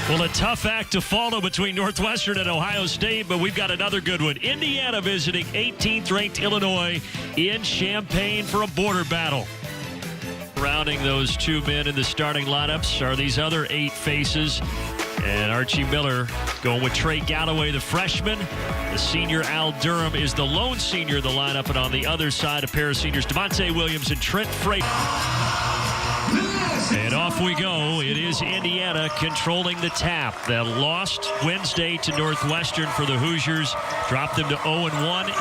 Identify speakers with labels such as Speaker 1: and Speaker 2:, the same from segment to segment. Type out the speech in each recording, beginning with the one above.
Speaker 1: Well, a tough act to follow between Northwestern and Ohio State, but we've got another good one. Indiana visiting 18th-ranked Illinois in Champaign for a border battle. Surrounding those two men in the starting lineups are these other 8 faces. And Archie Miller going with Trey Galloway, the freshman. The senior Al Durham is the lone senior in the lineup. And on the other side, a pair of seniors, Devontae Williams and Trent Frazier. And off we go. It is Indiana controlling the tap. That lost Wednesday to Northwestern for the Hoosiers. Dropped them to 0-1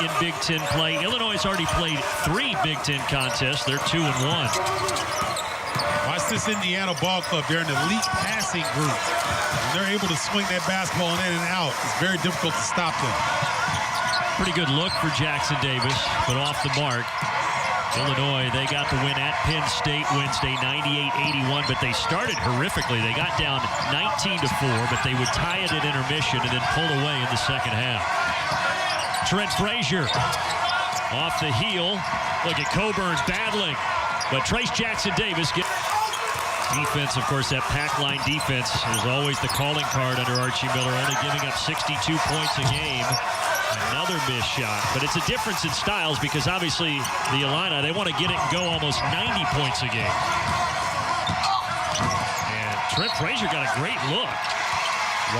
Speaker 1: in Big Ten play. Illinois has already played 3 Big Ten contests. They're 2-1.
Speaker 2: Watch this Indiana ball club. They're an elite passing group. When they're able to swing that basketball in and out, it's very difficult to stop them.
Speaker 1: Pretty good look for Jackson Davis, but off the mark. Illinois, they got the win at Penn State Wednesday, 98-81, but they started horrifically. They got down 19-4, but they would tie it at intermission and then pull away in the second half. Trent Frazier off the heel. Look at Coburn battling, but Trace Jackson Davis gets defense. Of course, that pack line defense is always the calling card under Archie Miller, only giving up 62 points a game. Another missed shot, but it's a difference in styles because obviously the Illini, they want to get it and go almost 90 points a game. And Trent Frazier got a great look.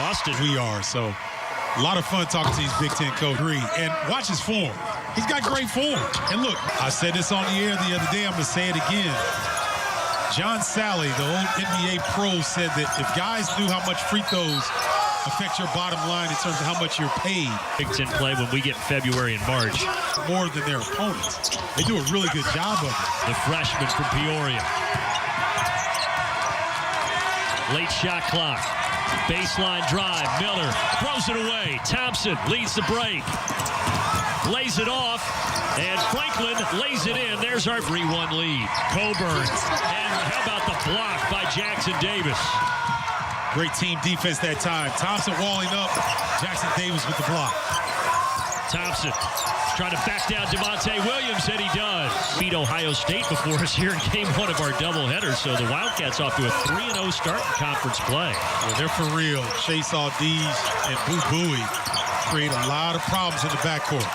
Speaker 1: Lost it.
Speaker 2: We are, so a lot of fun talking to these Big Ten coaches. And watch his form. He's got great form. And look, I said this on the air the other day, I'm going to say it again. John Sally, the old NBA pro, said that if guys knew how much free throws affect your bottom line in terms of how much you're paid.
Speaker 1: Big Ten play when we get in February and March.
Speaker 2: More than their opponents. They do a really good job of it.
Speaker 1: The freshman from Peoria. Late shot clock. Baseline drive. Miller throws it away. Thompson leads the break. Lays it off. And Franklin lays it in. There's our 3-1 lead. Coburn. And how about the block by Jackson Davis?
Speaker 2: Great team defense that time. Thompson walling up. Jackson Davis with the block.
Speaker 1: Thompson trying to back down Devontae Williams, and he does. Beat Ohio State before us here in game 1 of our doubleheader, so the Wildcats off to a 3-0 start in conference play.
Speaker 2: Yeah, they're for real. Chase Aldiz and Boo Buie create a lot of problems in the backcourt.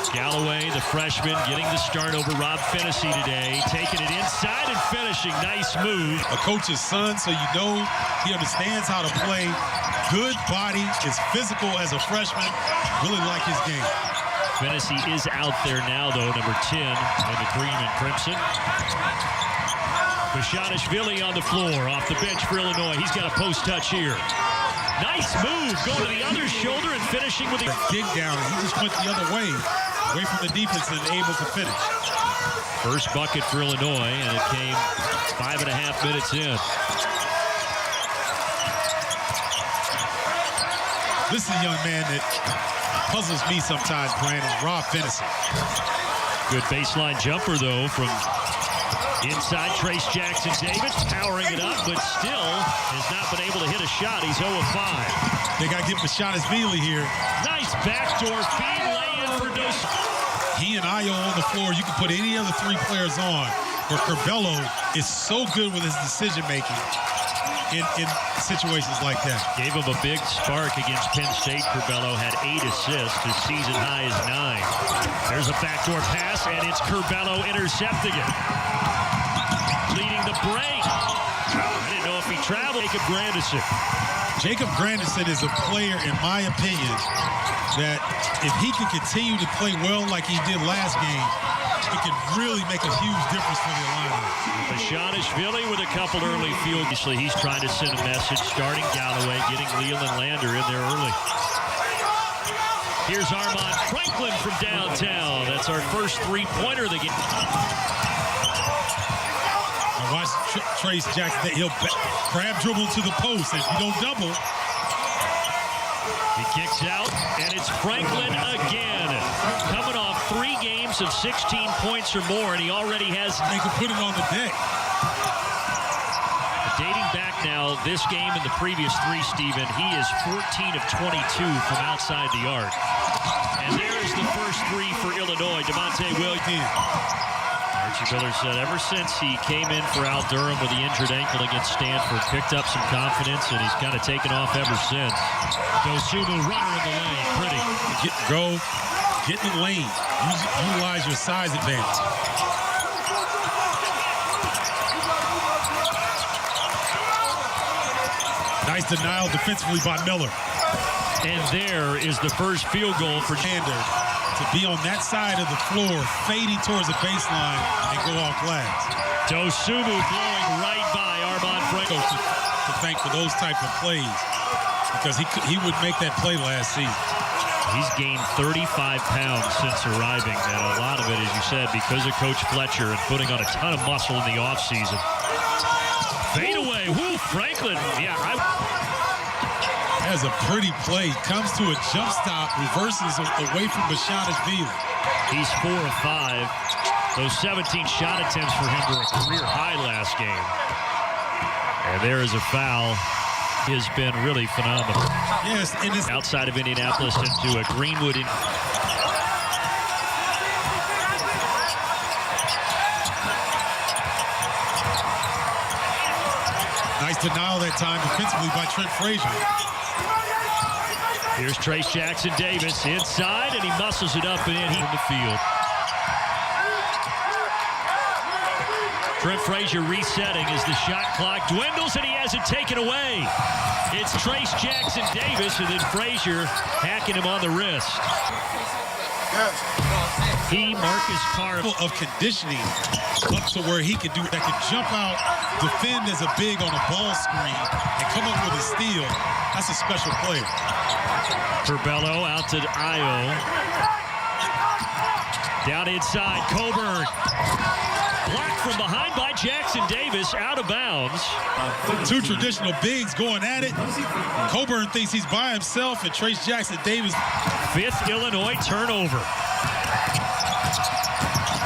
Speaker 1: Galloway, the freshman, getting the start over Rob Phinisee today. Taking it inside and finishing. Nice move.
Speaker 2: A coach's son, so you know he understands how to play. Good body, is physical as a freshman. Really like his game.
Speaker 1: Phinisee is out there now, though, number 10 in the green and crimson. Bashanishvili on the floor, off the bench for Illinois. He's got a post touch here. Nice move, going to the other shoulder and finishing with the
Speaker 2: dig down. He just went the other way, away from the defense and able to finish.
Speaker 1: First bucket for Illinois, and it came 5.5 minutes in.
Speaker 2: This is a young man that puzzles me sometimes, Brandon, Rob Phinisee.
Speaker 1: Good baseline jumper, though, from inside Trace Jackson Davis, powering it up, but still has not been able to hit a shot. He's 0 of 5.
Speaker 2: They got to get Bashanishvili here.
Speaker 1: Nice backdoor feed lay-in for Dos.
Speaker 2: He and Ayo on the floor. You can put any other 3 players on, where Curbelo is so good with his decision-making in situations like that.
Speaker 1: Gave him a big spark against Penn State. Curbelo had 8 assists. His season high is 9. There's a backdoor pass, and it's Curbelo intercepting it. Leading the break. I didn't know if he traveled. Jacob Grandison.
Speaker 2: Jacob Grandison is a player, in my opinion, that if he can continue to play well like he did last game, it could really make a huge difference for the Illini.
Speaker 1: Bashanishvili with a couple early field. Obviously, he's trying to send a message, starting Galloway, getting Leland Lander in there early. Here's Armand Franklin from downtown. That's our first 3-pointer of the game.
Speaker 2: Watch Trace Jackson. He'll crab dribble to the post. If you don't double.
Speaker 1: He kicks out, and it's Franklin again. Coming off 3 games of 16 points or more, and he already has...
Speaker 2: They could put it on the deck.
Speaker 1: Dating back now, this game and the previous 3, Stephen, he is 14 of 22 from outside the arc. And there's the first 3 for Illinois. Devontae Williams. Archie Miller said ever since he came in for Al Durham with the injured ankle against Stanford, picked up some confidence, and he's kind of taken off ever since. Dosunmu runner in the lane. Pretty.
Speaker 2: Get in the lane. Utilize your size advantage. Nice denial defensively by Miller.
Speaker 1: And there is the first field goal for
Speaker 2: Chander to be on that side of the floor, fading towards the baseline and go off glass.
Speaker 1: Dosunmu blowing right by Armaan Franklin.
Speaker 2: To thank for those type of plays, because he would make that play last season.
Speaker 1: He's gained 35 pounds since arriving, and a lot of it, as you said, because of Coach Fletcher and putting on a ton of muscle in the offseason. Fade away. Woo, Franklin. Yeah,
Speaker 2: Has a pretty play. Comes to a jump stop, reverses away from Bashadashvili.
Speaker 1: He's 4 of 5. Those 17 shot attempts for him were a career high last game. And there is a foul. Has been really phenomenal.
Speaker 2: Yes, and it's
Speaker 1: outside of Indianapolis into a Greenwood.
Speaker 2: Nice denial that time defensively by Trent Frazier.
Speaker 1: Here's Trayce Jackson-Davis inside, and he muscles it up and in the field. Trent Frazier resetting as the shot clock dwindles, and he has it taken away. It's Trayce Jackson-Davis, and then Frazier hacking him on the wrist. Marcus Carr
Speaker 2: of conditioning up to where he can do that, can jump out, defend as a big on a ball screen, and come up with a steal. That's a special player.
Speaker 1: Curbelo out to Ayo. Down inside, Coburn. Blocked from behind by Jackson-Davis, out of bounds.
Speaker 2: Two traditional bigs going at it. Coburn thinks he's by himself, and Trayce Jackson-Davis.
Speaker 1: 5th Illinois turnover.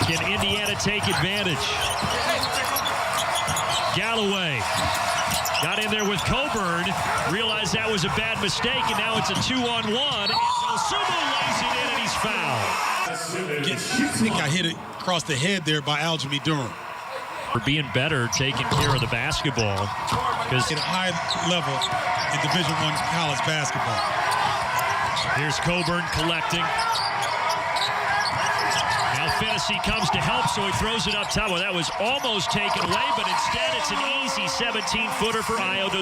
Speaker 1: Can Indiana take advantage? Galloway got in there with Coburn, realized that was a bad mistake, and now it's a 2-on-1. Dosunmu lays it in, and he's fouled.
Speaker 2: I think I hit it across the head there by Aljamain Durham.
Speaker 1: For being better, taking care of the basketball.
Speaker 2: At a high level in Division I college basketball.
Speaker 1: Here's Coburn collecting. Now Finney comes to help, so he throws it up top. Well, that was almost taken away, but instead it's an easy 17-footer for Ayo.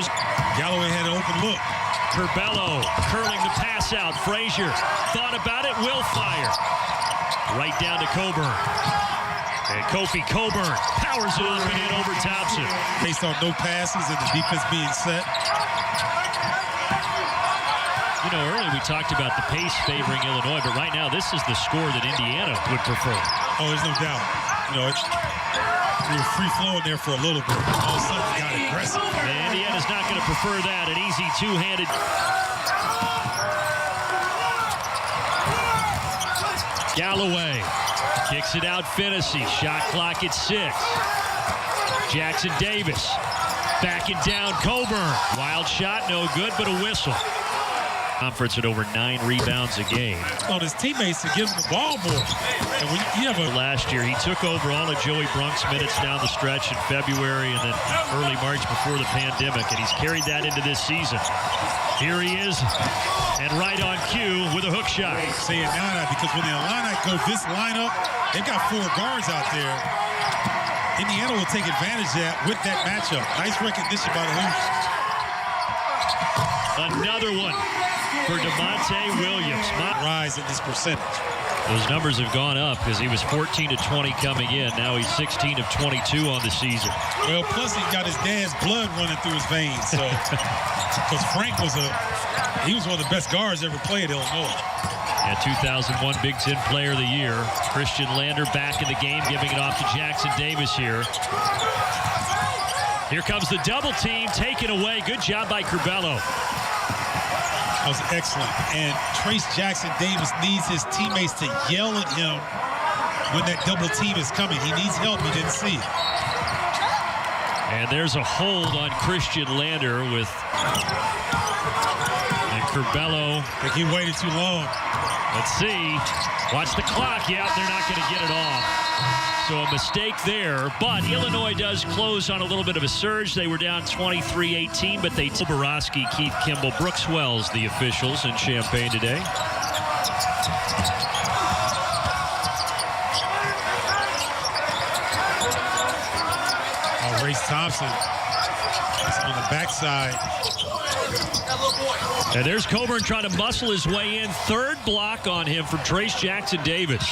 Speaker 2: Galloway had an open look.
Speaker 1: Curbelo curling the pass out. Frazier thought about it, will fire. Right down to Coburn. And Kofi Coburn powers it up and in over Thompson.
Speaker 2: Based on no passes and the defense being set.
Speaker 1: You know, earlier we talked about the pace favoring Illinois, but right now this is the score that Indiana would prefer.
Speaker 2: Oh, there's no doubt. You know, we were free-flowing there for a little bit. All of a sudden, it got aggressive.
Speaker 1: And Indiana's not going to prefer that. An easy two-handed. Galloway kicks it out. Finney. Shot clock at 6. Jackson-Davis backing down. Coburn. Wild shot, no good, but a whistle. Conference at over 9 rebounds a game.
Speaker 2: On his teammates to give him the ball more. And when you have
Speaker 1: last year, he took over all of Joey Brunk's minutes down the stretch in February and then early March before the pandemic, and he's carried that into this season. Here he is, and right on cue with a hook shot.
Speaker 2: Saying now, because when the Illini go this lineup, they've got 4 guards out there. Indiana will take advantage of that with that matchup. Nice recognition by the Hoosiers.
Speaker 1: Another one for DeMonte Williams.
Speaker 2: Rise in this percentage.
Speaker 1: Those numbers have gone up because he was 14 of 20 coming in. Now he's 16 of 22 on the season.
Speaker 2: Well, plus he got his dad's blood running through his veins. So, because Frank was one of the best guards ever played at Illinois.
Speaker 1: Yeah, 2001 Big Ten Player of the Year. Christian Lander back in the game, giving it off to Jackson-Davis here. Here comes the double team, taken away. Good job by Curbelo.
Speaker 2: That was excellent. And Trayce Jackson-Davis needs his teammates to yell at him when that double team is coming. He needs help. He didn't see it.
Speaker 1: And there's a hold on Christian Lander with and Curbelo.
Speaker 2: I think he waited too long.
Speaker 1: Let's see. Watch the clock. Yeah, they're not going to get it off. So So a mistake there, but Illinois does close on a little bit of a surge. They were down 23-18, but they Borowski, Keith Kimball, Brooks Wells, the officials in Champaign today.
Speaker 2: Race Thompson is on the backside.
Speaker 1: And there's Coburn trying to muscle his way in. Third block on him from Trace Jackson Davis.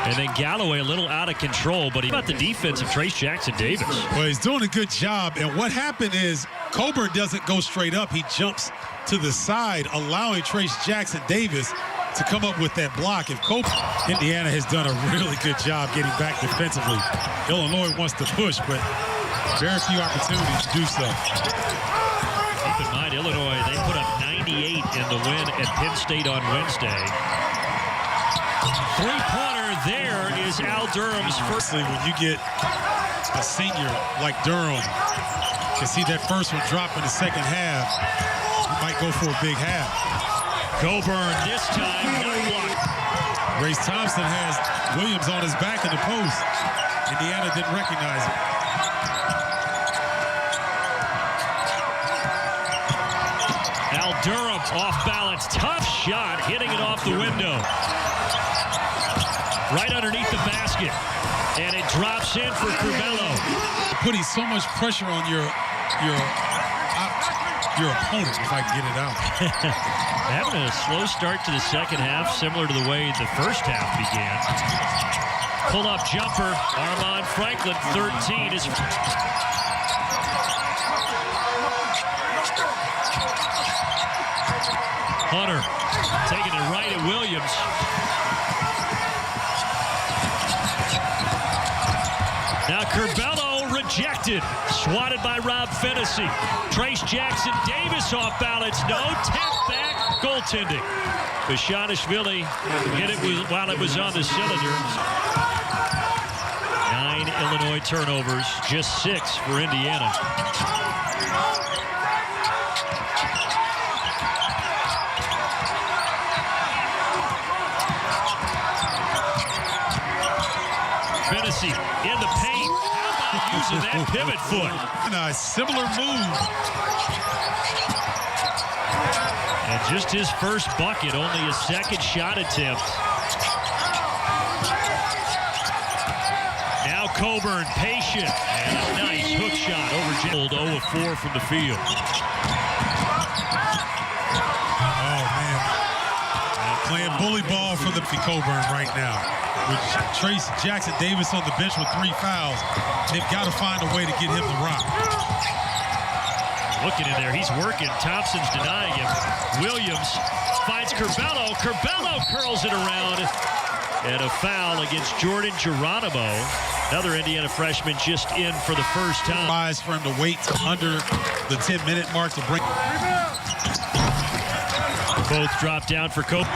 Speaker 1: And then Galloway a little out of control, but he about the defense of Trace Jackson Davis.
Speaker 2: Well, he's doing a good job. And what happened is Coburn doesn't go straight up. He jumps to the side, allowing Trace Jackson Davis to come up with that block. If Indiana has done a really good job getting back defensively. Illinois wants to push, but very few opportunities to do so.
Speaker 1: Keep in mind, Illinois, they put up 98 in the win at Penn State on Wednesday. Three-pointer there is Al Durham's first.
Speaker 2: When you get a senior like Durham, you can see that first one drop in the second half. He might go for a big half.
Speaker 1: Coburn this time, not blocked.
Speaker 2: Race Thompson has Williams on his back in the post. Indiana didn't recognize it.
Speaker 1: Al Durham off balance, tough shot, hitting it off the window. Right underneath the basket. And it drops in for Curbelo.
Speaker 2: Putting so much pressure on your opponent, if I can get it out.
Speaker 1: Having a slow start to the second half, similar to the way the first half began. Pull-up jumper, Armaan Franklin, 13 is... Hunter taking it right at Williams. Now Curbelo rejected, swatted by Rob Fennessy. Trace Jackson Davis off balance, no, tap back, goaltending. Bishanishvili hit it while it was on the cylinder. 9 Illinois turnovers, just 6 for Indiana. Fennessy in the paint. How about using that pivot foot?
Speaker 2: And a similar move.
Speaker 1: And just his first bucket, only a second shot attempt. Now Coburn, patient, and a nice hook shot over Gerald, 0 of 4 from the field.
Speaker 2: Oh, man. Playing bully ball for the Coburn right now. With Trace Jackson Davis on the bench with 3 fouls, they've got to find a way to get him to rock.
Speaker 1: Looking in there, he's working. Thompson's denying him. Williams finds Curbelo. Curbelo curls it around. And a foul against Jordan Geronimo. Another Indiana freshman just in for the first time.
Speaker 2: Wise for him to wait under the 10-minute mark to bring.
Speaker 1: Both drop down for Coburn.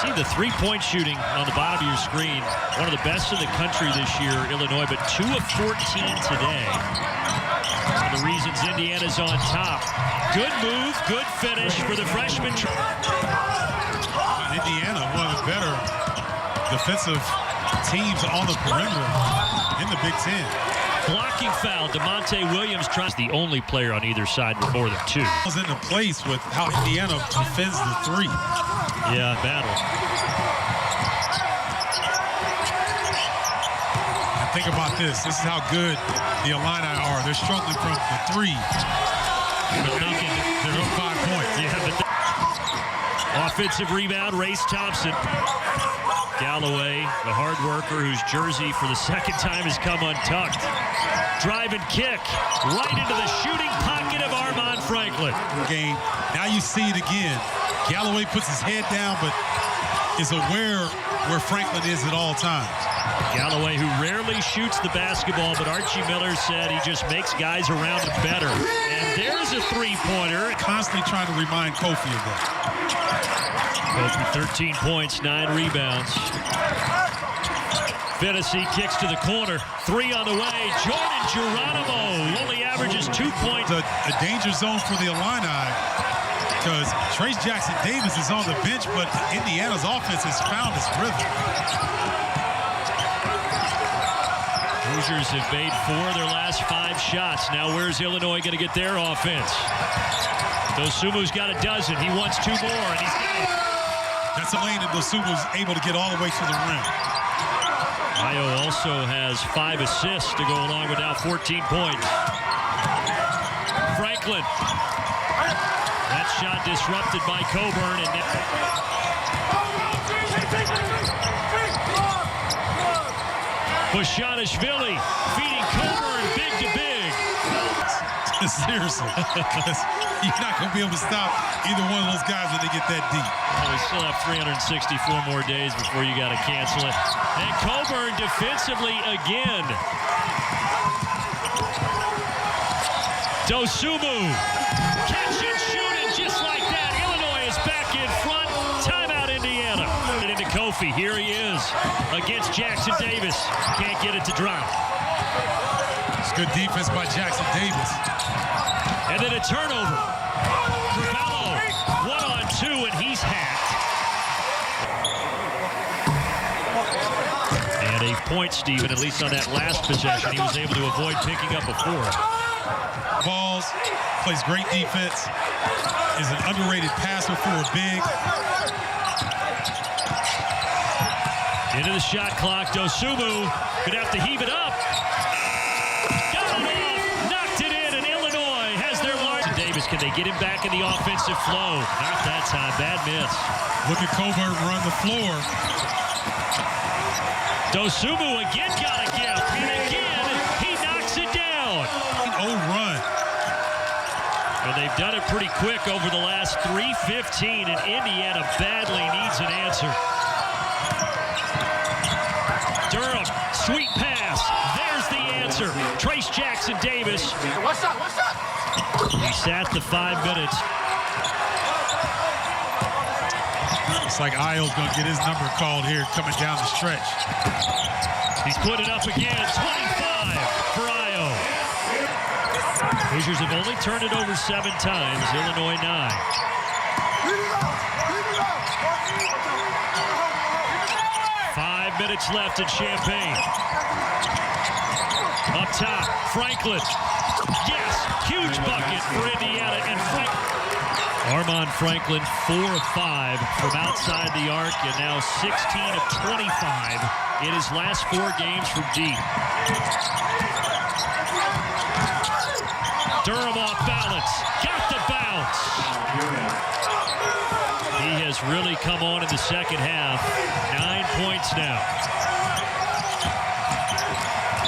Speaker 1: See the three-point shooting on the bottom of your screen. One of the best in the country this year, Illinois, but 2 of 14 today. One of the reasons Indiana's on top. Good move, good finish for the freshman.
Speaker 2: Indiana, one of the better defensive teams on the perimeter in the Big Ten.
Speaker 1: Blocking foul, DeMonte Williams tries the only player on either side with more than 2.
Speaker 2: Was into place with how Indiana defends the 3.
Speaker 1: Yeah, battle.
Speaker 2: And think about this. This is how good the Illini are. They're struggling from the 3. But now they're up 5 points.
Speaker 1: Yeah, but offensive rebound, Race Thompson. Galloway, the hard worker whose jersey for the second time has come untucked. Drive and kick right into the shooting pocket of Armaan Franklin.
Speaker 2: Game. Now you see it again. Galloway puts his head down, but is aware where Franklin is at all times.
Speaker 1: Galloway, who rarely shoots the basketball, but Archie Miller said he just makes guys around him better. And there's a three-pointer.
Speaker 2: Constantly trying to remind Kofi of that.
Speaker 1: Kofi, 13 points, 9 rebounds. Fennessy kicks to the corner. 3 on the way. Jordan Geronimo only averages 2 points.
Speaker 2: A danger zone for the Illini because Trace Jackson Davis is on the bench, but Indiana's offense has found its rhythm.
Speaker 1: Hoosiers have made 4 of their last 5 shots. Now where's Illinois going to get their offense? Dosumu's got a dozen. He wants 2 more, and he's got it.
Speaker 2: That's a lane that Dosumu's able to get all the way to the rim.
Speaker 1: Ayo also has 5 assists to go along with now 14 points. Franklin. That shot disrupted by Coburn. And Bashanishvili feeding Coburn big to big.
Speaker 2: Seriously. You're not going to be able to stop either one of those guys when they get that deep.
Speaker 1: Well, we still have 364 more days before you got to cancel it. And Coburn defensively again. Dosunmu. Catch and shoot it just like that. Illinois is back in front. Timeout, Indiana. Into Kofi. Here he is against Jackson Davis. Can't get it to drop.
Speaker 2: It's good defense by Jackson Davis.
Speaker 1: And then a turnover. Curbelo, 1-on-2, and he's hacked. And a point, Stephen, at least on that last possession. He was able to avoid picking up a 4.
Speaker 2: Balls, plays great defense, is an underrated passer for a big.
Speaker 1: Into the shot clock. Dosunmu could have to heave it up. Got it off. Knocked it in, and Illinois has their large. Davis, can they get him back in the offensive flow? Not that time. Bad miss.
Speaker 2: Look at Coburn run the floor.
Speaker 1: Dosunmu again got a gift. And again, he knocks it down.
Speaker 2: Run.
Speaker 1: Well, they've done it pretty quick over the last 3:15, and Indiana badly needs an answer. Durham, sweet pass. There's the answer. Trace Jackson Davis.
Speaker 3: What's up? What's up?
Speaker 1: He sat the 5 minutes.
Speaker 2: It's like Ayo's going to get his number called here coming down the stretch.
Speaker 1: He's put it up again. 25 for Ayo. Hoosiers have only turned it over 7 times. Illinois 9. 5 minutes left in Champaign. Up top, Franklin. Yes, huge bucket for Indiana. And Armaan Franklin, 4 of 5 from outside the arc, and now 16 of 25 in his last 4 games from deep. Durham off balance. Got the bounce. He has really come on in the second half. 9 points now.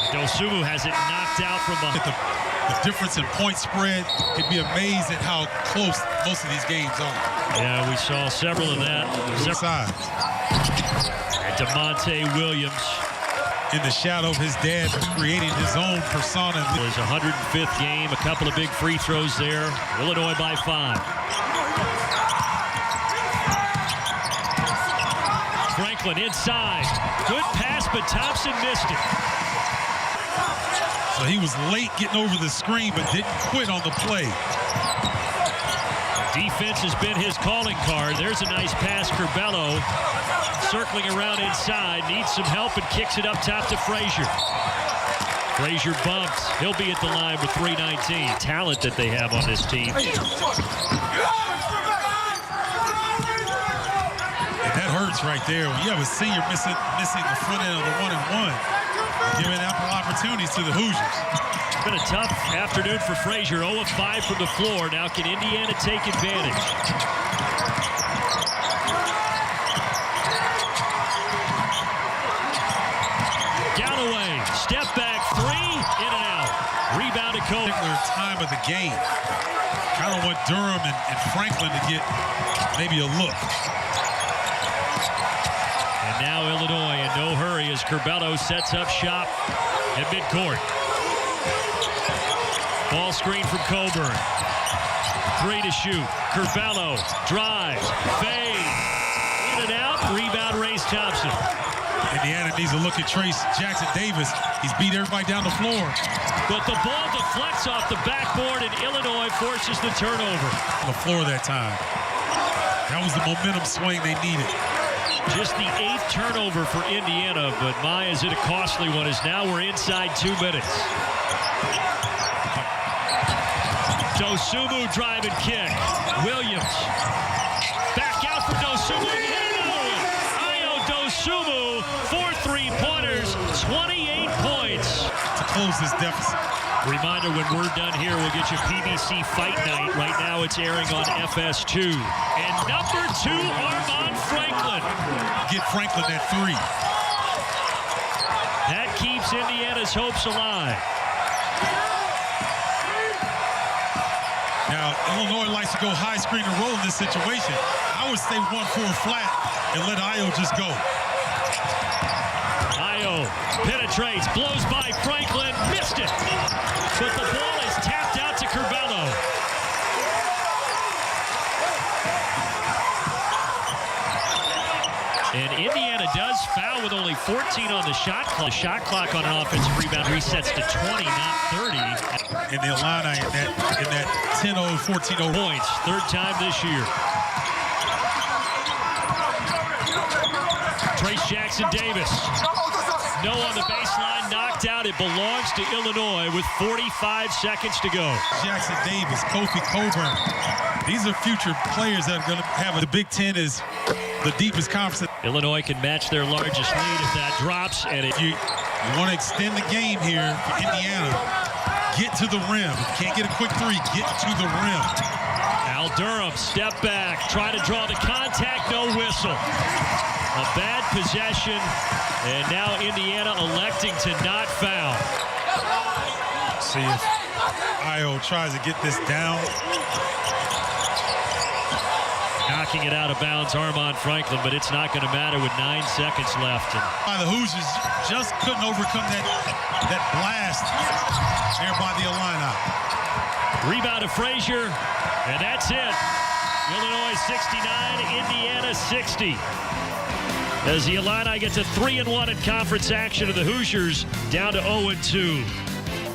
Speaker 1: Dosunmu has it knocked out from
Speaker 2: the difference in point spread. You'd be amazed at how close most of these games are.
Speaker 1: Yeah, we saw several of that.
Speaker 2: Sides.
Speaker 1: And DeMonte Williams.
Speaker 2: In the shadow of his dad, creating his own persona.
Speaker 1: His 105th game, a couple of big free throws there. Illinois by 5. Franklin inside. Good pass, but Thompson missed it.
Speaker 2: So he was late getting over the screen, but didn't quit on the play.
Speaker 1: Defense has been his calling card. There's a nice pass, Curbelo. Circling around inside, needs some help and kicks it up top to Frazier. Frazier bumps. He'll be at the line with 3:19. Talent that they have on this team.
Speaker 2: And that hurts right there. When you have a senior missing the front end of the 1-and-1, giving ample opportunities to the Hoosiers.
Speaker 1: It's been a tough afternoon for Frazier. 0 of 5 from the floor. Now can Indiana take advantage? Galloway, step back 3, in and out. Rebound to Kobe.
Speaker 2: Particular time of the game. Kind of want Durham and Franklin to get maybe a look.
Speaker 1: And now Illinois in no hurry as Curbelo sets up shop at midcourt. Ball screen from Coburn. 3 to shoot. Curbelo drives, fade, in and out. Rebound, Race Thompson.
Speaker 2: Indiana needs to look at Trace Jackson Davis. He's beat everybody down the floor.
Speaker 1: But the ball deflects off the backboard, and Illinois forces the turnover.
Speaker 2: On the floor that time. That was the momentum swing they needed.
Speaker 1: Just the 8th turnover for Indiana, but my, is it a costly one, as now we're inside 2 minutes. Dosunmu drive and kick. Williams. Back out for Dosunmu. Ayo Dosunmu, 4 3-pointers, 28 points.
Speaker 2: To close this deficit.
Speaker 1: Reminder, when we're done here, we'll get you PBC Fight Night. Right now, it's airing on FS2. And number 2, Armaan Franklin.
Speaker 2: Get Franklin at 3.
Speaker 1: That keeps Indiana's hopes alive.
Speaker 2: Now, Illinois likes to go high screen and roll in this situation. I would stay 1-4 flat and let Ayo just go.
Speaker 1: Ayo penetrates, blows by Franklin, missed it. But the ball is tapped out to Curbelo. And Indiana does foul with only 14 on the shot clock. The shot clock on an offensive rebound resets to 20, not 30.
Speaker 2: In the Illini in that 10-0, 14-0
Speaker 1: points, 3rd time this year. Trayce Jackson-Davis. No on the baseline, knocked out. It belongs to Illinois with 45 seconds to go.
Speaker 2: Jackson-Davis, Kofi Coburn. These are future players that are going to have the Big Ten is the deepest conference.
Speaker 1: Illinois can match their largest lead if that drops. And if
Speaker 2: you want to extend the game here for Indiana, get to the rim. If you can't get a quick 3, get to the rim.
Speaker 1: Al Durham, step back, try to draw the contact, no whistle. A bad possession, and now Indiana electing to not foul.
Speaker 2: See if Ayo tries to get this down.
Speaker 1: Knocking it out of bounds, Armaan Franklin, but it's not going to matter with 9 seconds left.
Speaker 2: And the Hoosiers just couldn't overcome that blast there by the Illini.
Speaker 1: Rebound to Frazier, and that's it. Illinois 69, Indiana 60. As the Illini get to 3-1 in conference action, and the Hoosiers down to 0-2.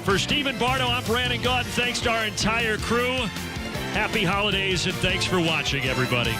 Speaker 1: For Stephen Bardo, I'm Brandon Gaudin. Thanks to our entire crew. Happy holidays, and thanks for watching, everybody.